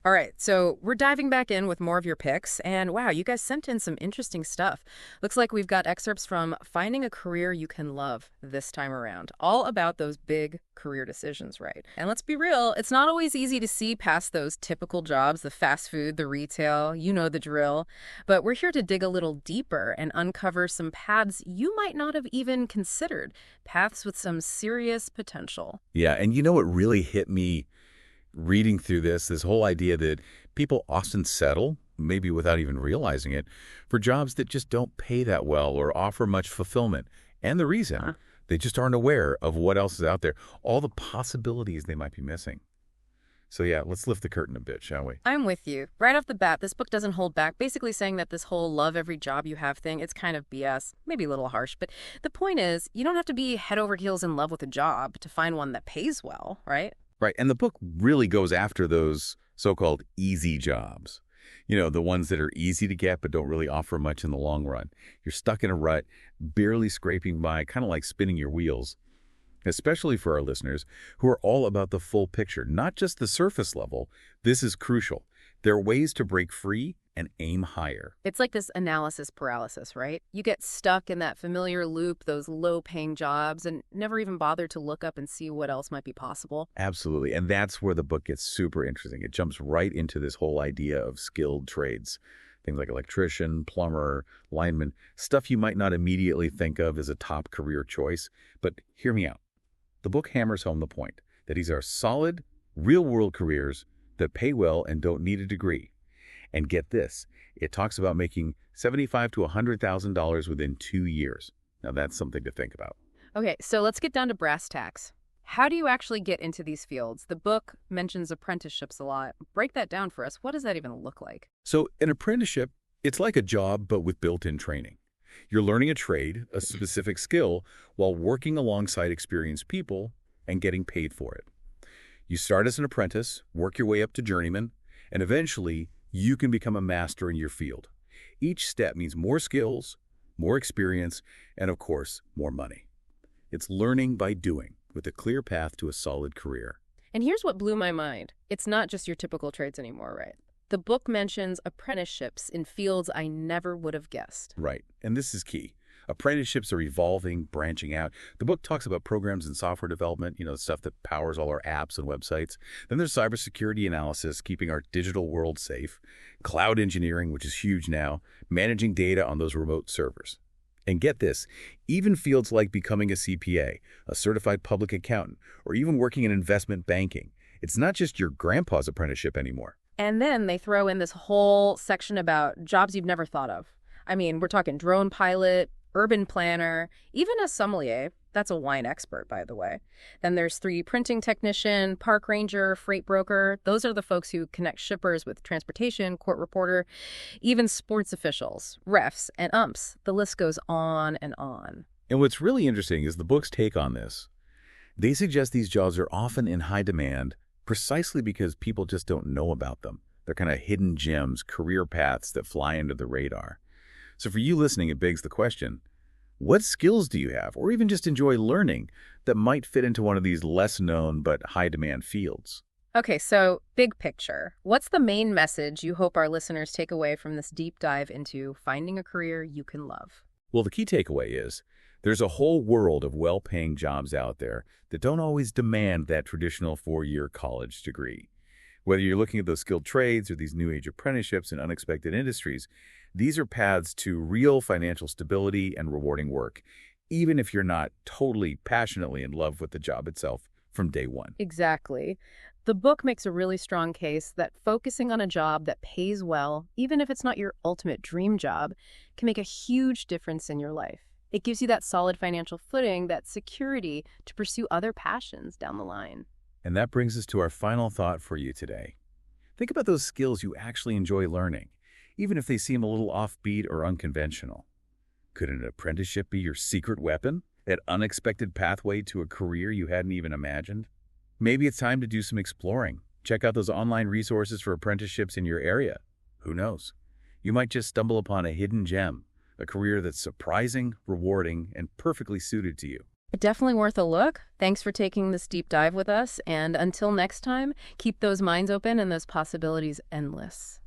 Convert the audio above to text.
All right, so we're diving back in with more of your picks, and wow, you guys sent in some interesting stuff. Looks like we've got excerpts from Finding a Career You Can Love this time around, all about those big career decisions, right? And let's be real, it's not always easy to see past those typical jobs, the fast food, the retail, you know the drill. But we're here to dig a little deeper and uncover some paths you might not have even considered, paths with some serious potential. Yeah, and you know what really hit me reading through this whole idea that people often settle, maybe without even realizing it, for jobs that just don't pay that well or offer much fulfillment. And the reason, they just aren't aware of what else is out there, all the possibilities they might be missing. So yeah, let's lift the curtain a bit, shall we? I'm with you. Right off the bat, this book doesn't hold back, basically saying that this whole love every job you have thing, it's kind of BS, maybe a little harsh, but the point is, you don't have to be head over heels in love with a job to find one that pays well, right? Right, and the book really goes after those so-called easy jobs. You know, the ones that are easy to get but don't really offer much in the long run. You're stuck in a rut, barely scraping by, kind of like spinning your wheels. Especially for our listeners who are all about the full picture, not just the surface level. This is crucial. There are ways to break free and aim higher. It's like this analysis paralysis, right? You get stuck in that familiar loop, those low-paying jobs, and never even bother to look up and see what else might be possible. Absolutely, and that's where the book gets super interesting. It jumps right into this whole idea of skilled trades. Things like electrician, plumber, lineman, stuff you might not immediately think of as a top career choice. But hear me out. The book hammers home the point that these are solid, real-world careers that pay well and don't need a degree. And get this, it talks about making $75,000 to $100,000 within 2 years. Now that's something to think about. Okay, so let's get down to brass tacks. How do you actually get into these fields? The book mentions apprenticeships a lot. Break that down for us. What does that even look like? So an apprenticeship, it's like a job but with built-in training. You're learning a trade, a specific skill, while working alongside experienced people and getting paid for it. You start as an apprentice, work your way up to journeyman, and eventually you can become a master in your field. Each step means more skills, more experience, and of course, more money. It's learning by doing, with a clear path to a solid career. And here's what blew my mind. It's not just your typical trades anymore, right? The book mentions apprenticeships in fields I never would have guessed. Right, and this is key. Apprenticeships are evolving, branching out. The book talks about programs in software development, the stuff that powers all our apps and websites. Then there's cybersecurity analysis, keeping our digital world safe. Cloud engineering, which is huge now, managing data on those remote servers. And get this, even fields like becoming a CPA, a certified public accountant, or even working in investment banking. It's not just your grandpa's apprenticeship anymore. And then they throw in this whole section about jobs you've never thought of. I mean, we're talking drone pilot, urban planner, even a sommelier. That's a wine expert, by the way. Then there's 3D printing technician, park ranger, freight broker. Those are the folks who connect shippers with transportation, court reporter, even sports officials, refs, and umps. The list goes on and on. And what's really interesting is the book's take on this. They suggest these jobs are often in high demand precisely because people just don't know about them. They're kind of hidden gems, career paths that fly under the radar. So for you listening, it begs the question, what skills do you have, or even just enjoy learning, that might fit into one of these less known but high-demand fields? Okay, so big picture. What's the main message you hope our listeners take away from this deep dive into finding a career you can love? Well, the key takeaway is there's a whole world of well-paying jobs out there that don't always demand that traditional 4-year college degree. Whether you're looking at those skilled trades or these new age apprenticeships in unexpected industries, these are paths to real financial stability and rewarding work, even if you're not totally passionately in love with the job itself from day one. Exactly. The book makes a really strong case that focusing on a job that pays well, even if it's not your ultimate dream job, can make a huge difference in your life. It gives you that solid financial footing, that security to pursue other passions down the line. And that brings us to our final thought for you today. Think about those skills you actually enjoy learning, even if they seem a little offbeat or unconventional. Could an apprenticeship be your secret weapon, that unexpected pathway to a career you hadn't even imagined? Maybe it's time to do some exploring. Check out those online resources for apprenticeships in your area. Who knows? You might just stumble upon a hidden gem, a career that's surprising, rewarding, and perfectly suited to you. Definitely worth a look. Thanks for taking this deep dive with us. And until next time, keep those minds open and those possibilities endless.